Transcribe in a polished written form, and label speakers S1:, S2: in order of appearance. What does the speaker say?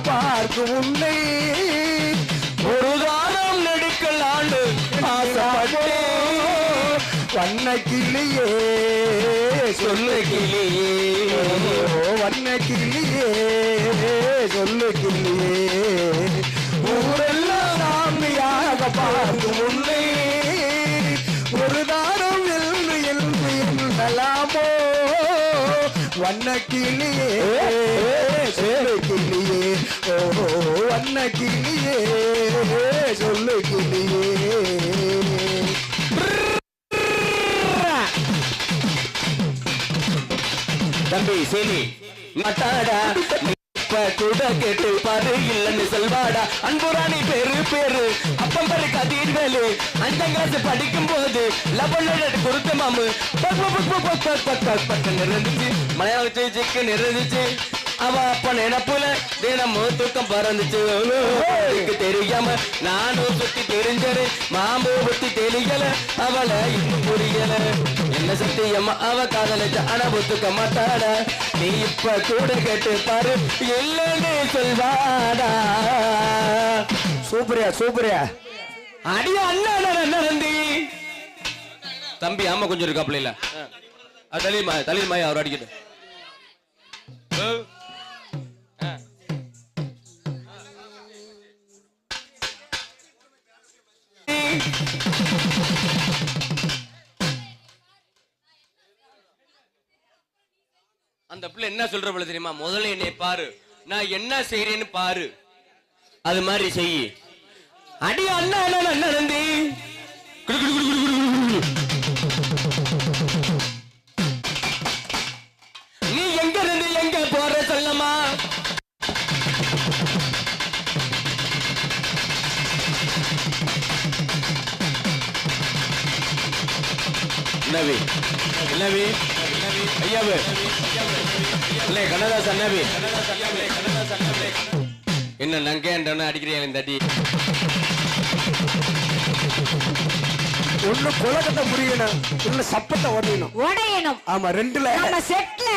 S1: பார்க்கும் உன்னை ஒரு காலம் நெடுக்கல் ஆண்டு ஆசைப்பட்டே வண்ண கிளியே சொல்லு கிளியே வண்ண கிளியே சொல்லு கிளியே ஊரெல்லாம் சாமியாக பார்க்கும் உன்னை ஒரு தாரம் என்று என்று எண்ணலாமோ வண்ண கிளியே சொல்லு கிளியே ஓ வண்ண கிளியே சொல்லு கிளியே தம்பி சரி மட்டாடா கூட கேட்டு பாரு இல்லன்னு செல்வாடா அன்புராணி பேரு அப்பம் பேரு கதீர் வேலு 5ஆம் கிளாஸ் படிக்கும் போது லபன் கொடுத்த மாமு நிறைஞ்சிச்சு மலையாள சிக்கு நிறைஞ்சிச்சு அவ அப்ப நினைப்புல தினமும் தூக்கம் பறந்துச்சு தெரியாம நானும் சுத்தி தெரிஞ்சரு மாம்பு புத்தி தெரியல அவளை இன்னும் புரியல என்ன சத்தியம்மா அவ காதலிச்ச ஆனா ஒத்துக்க மாட்டாடா நீ இப்ப கூட கேட்டு பாரு இல்லன்னு சொல்வாடா சூப்பரியா அடியா அண்ணா நந்தி தம்பி ஆமா கொஞ்சம் இருக்காப்ல இல்ல தலீர் மாயா அவர் அடிக்கட்டும் அந்த பிள்ளை என்ன சொல்ற பிள்ளை தெரியுமா முதல்ல என்னை பாரு நான் என்ன செய்யறேன்னு பாரு அது மாதிரி செய்யி அடி அண்ணா அண்ணா நந்தி நீ எங்க இருந்து எங்க போற சொல்லமா நவி ஐயாவு இல்லை கண்ணதாசன் நவி என்ன நங்கேன்ற அடிக்கிறீங்க இந்த அடி ஒண்ணு குலகத்தை புரியணும் இல்ல சப்பத்தை உடையணும்
S2: ஆமா 2ல
S1: செட்ல